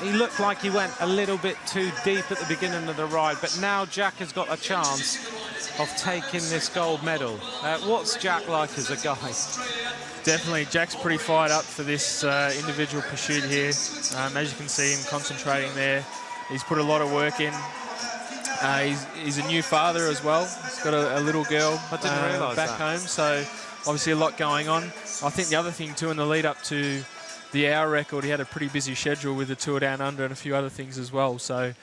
he looked like he went a little bit too deep at the beginning of the ride, but now Jack has got a chance of taking this gold medal. What's Jack like as a guy? Definitely, Jack's pretty fired up for this individual pursuit here. As you can see him concentrating there, he's put a lot of work in. He's a new father as well. He's got a little girl back home, so obviously a lot going on. I think the other thing too, in the lead up to the hour record, he had a pretty busy schedule with the Tour Down Under and a few other things as well. So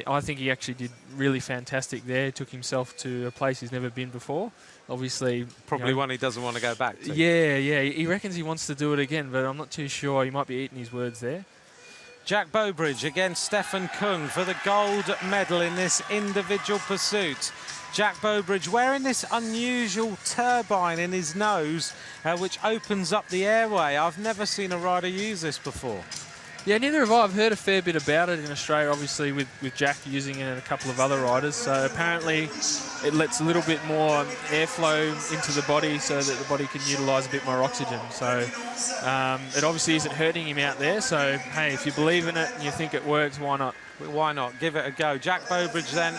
I think he actually did really fantastic there. He took himself to a place he's never been before. Obviously, probably one he doesn't want to go back to. Yeah. He reckons he wants to do it again, but I'm not too sure. He might be eating his words there. Jack Bobridge against Stefan Küng for the gold medal in this individual pursuit. Jack Bobridge wearing this unusual turbine in his nose, which opens up the airway. I've never seen a rider use this before. Yeah, neither have I. I've heard a fair bit about it in Australia, obviously, with Jack using it and a couple of other riders. So apparently it lets a little bit more airflow into the body so that the body can utilise a bit more oxygen. So it obviously isn't hurting him out there. So, hey, if you believe in it and you think it works, why not? Why not? Give it a go. Jack Bobridge then,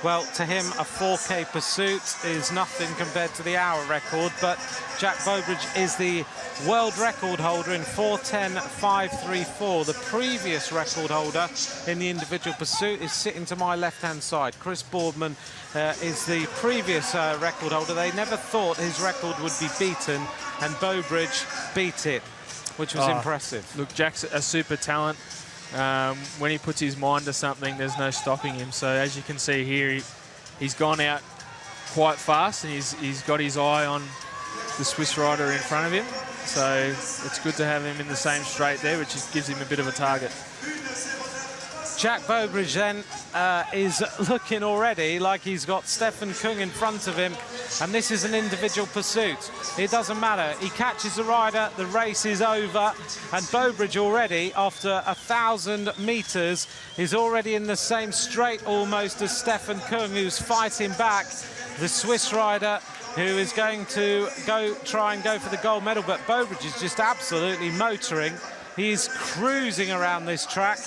well, to him, a 4K pursuit is nothing compared to the hour record, but Jack Bobridge is the world record holder in 4:10.534. The previous record holder in the individual pursuit is sitting to my left-hand side. Chris Boardman is the previous record holder. They never thought his record would be beaten, and Bobridge beat it, which was impressive. Look, Jack's a super talent. When he puts his mind to something, there's no stopping him. So as you can see here, he's gone out quite fast, and he's got his eye on the Swiss rider in front of him. So it's good to have him in the same straight there, which gives him a bit of a target. Jack Bobridge then is looking already like he's got Stefan Küng in front of him, and this is an individual pursuit. It doesn't matter. He catches the rider, the race is over, and Bobridge already, after 1,000 metres, is already in the same straight almost as Stefan Küng, who's fighting back the Swiss rider, who is going to try and go for the gold medal, but Bobridge is just absolutely motoring. He's cruising around this track,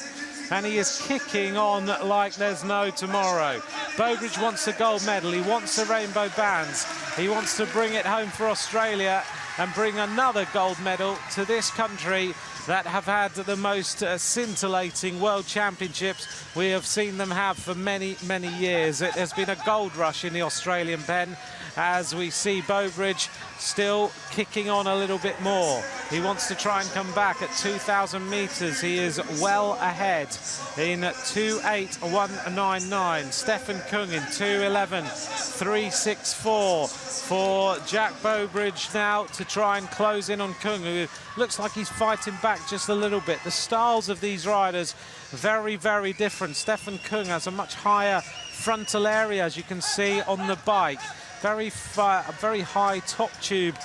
and he is kicking on like there's no tomorrow. Bobridge wants a gold medal. He wants the rainbow bands. He wants to bring it home for Australia and bring another gold medal to this country that have had the most scintillating world championships we have seen them have for many, many years. It has been a gold rush in the Australian pen, as we see Bobridge still kicking on a little bit more. He wants to try and come back at 2,000 metres. He is well ahead in 2:08.199. Stefan Küng in 2:11.364 for Jack Bobridge now to try and close in on Küng, who looks like he's fighting back just a little bit. The styles of these riders, very, very different. Stefan Küng has a much higher frontal area, as you can see on the bike. Very high top tube,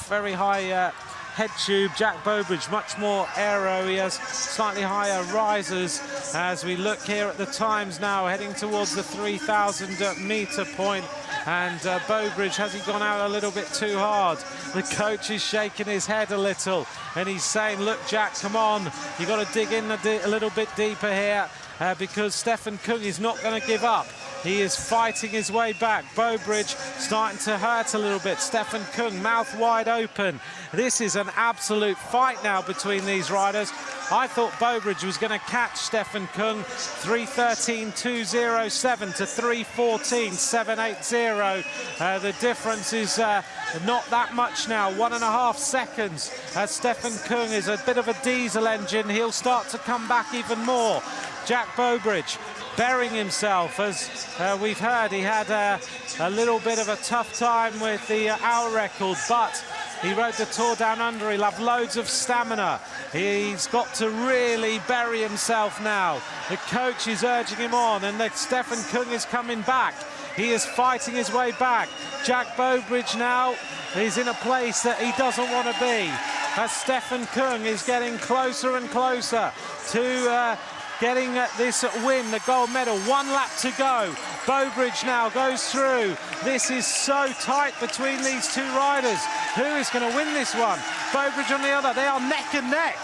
very high head tube. Jack Bobridge, much more aero. He has slightly higher risers as we look here at the times now, heading towards the 3,000 metre point. And Bobridge, has he gone out a little bit too hard? The coach is shaking his head a little, and he's saying, look, Jack, come on. You've got to dig in a little bit deeper here because Stefan Küng is not going to give up. He is fighting his way back. Bobridge starting to hurt a little bit. Stefan Küng, mouth wide open. This is an absolute fight now between these riders. I thought Bobridge was going to catch Stefan Küng. 3:13.207 to 3:14.780. The difference is not that much now. 1.5 seconds. Stefan Küng is a bit of a diesel engine. He'll start to come back even more. Jack Bobridge burying himself, as we've heard. He had a little bit of a tough time with the hour record, but he rode the Tour Down Under. He'll have loads of stamina. He's got to really bury himself now. The coach is urging him on, and Stefan Küng is coming back. He is fighting his way back. Jack Bobridge now is in a place that he doesn't want to be, as Stefan Küng is getting closer and closer to getting this win, the gold medal. 1 lap to go. Bobridge now goes through. This is so tight between these two riders. Who is going to win this one? Bobridge on the other. They are neck and neck.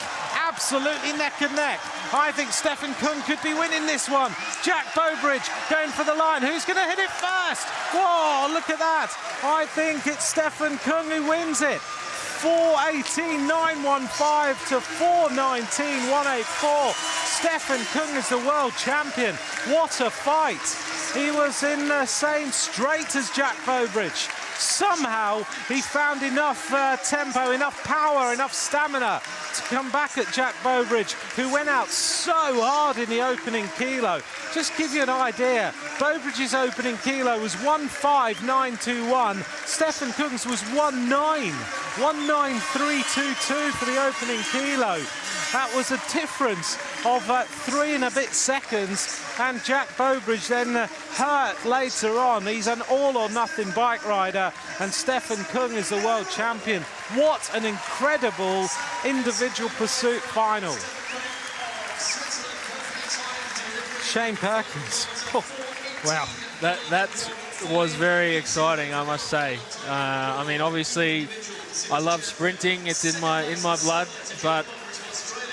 absolutely neck and neck. I think Stefan Küng could be winning this one. Jack Bobridge going for the line. Who's going to hit it first? Whoa, look at that. I think it's Stefan Küng who wins it. 4:18.915 to 4:19.184. Stefan Küng is the world champion. What a fight. He was in the same straight as Jack Bobridge. Somehow he found enough tempo, enough power, enough stamina to come back at Jack Bobridge, who went out so hard in the opening kilo. Just give you an idea, Bobridge's opening kilo was 15921. Stefan Küng's was 19322 for the opening kilo. That was a difference of 3 and a bit seconds, and Jack Bobridge then hurt later on. He's an all-or-nothing bike rider, and Stefan Küng is the world champion. What an incredible individual pursuit final. Shane Perkins. Oh. Wow, that was very exciting, I must say. I mean, obviously, I love sprinting. It's in my blood, but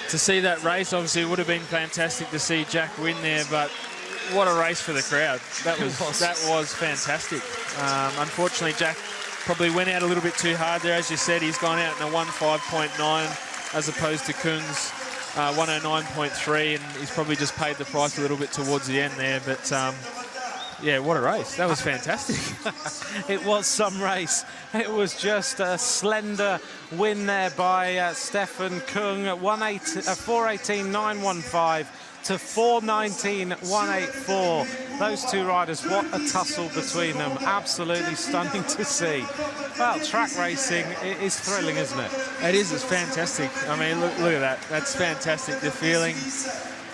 to see that race, obviously, it would have been fantastic to see Jack win there, but what a race for the crowd. That was fantastic. Unfortunately, Jack probably went out a little bit too hard there. As you said, he's gone out in a 1:05.9 as opposed to Küng's 1:09.3, and he's probably just paid the price a little bit towards the end there. But yeah, what a race. That was fantastic. It was some race. It was just a slender win there by Stefan Küng at 4:18.915 to 4:19.184. Those two riders, what a tussle between them. Absolutely stunning to see. Well, track racing is thrilling, isn't it? It is. It's fantastic. I mean, look at that. That's fantastic. The feeling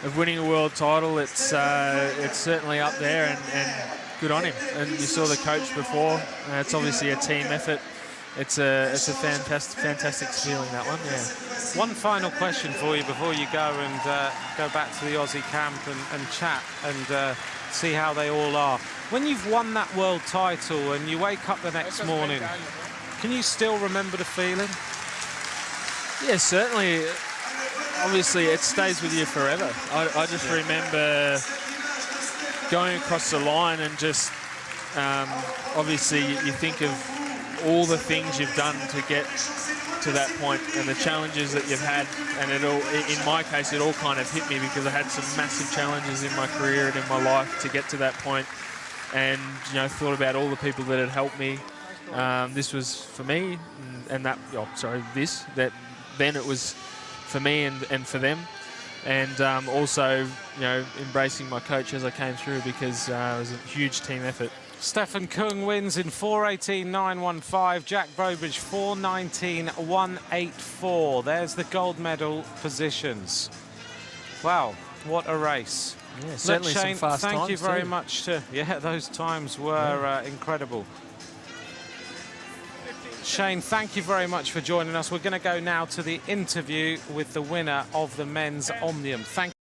of winning a world title, it's certainly up there, and good on him. And you saw the coach before. It's obviously a team effort. It's a fantastic feeling, that one. Yeah. One final question for you before you go and go back to the Aussie camp and chat and see how they all are. When you've won that world title and you wake up the next morning, can you still remember the feeling? Yeah, certainly. Obviously, it stays with you forever. I just remember going across the line and just, obviously, you think of all the things you've done to get to that point and the challenges that you've had, and it all, in my case, it all kind of hit me because I had some massive challenges in my career and in my life to get to that point, and thought about all the people that had helped me. This was for me, and that, that then it was for me and for them, and also embracing my coach as I came through, because it was a huge team effort. Stefan Küng wins in 4:18.915. Jack Bobridge 4:19.184. There's the gold medal positions. Wow, what a race! Yeah, certainly Shane, some fast thank times you very too. much. Those times were incredible. Shane, thank you very much for joining us. We're going to go now to the interview with the winner of the men's Omnium. Thank you.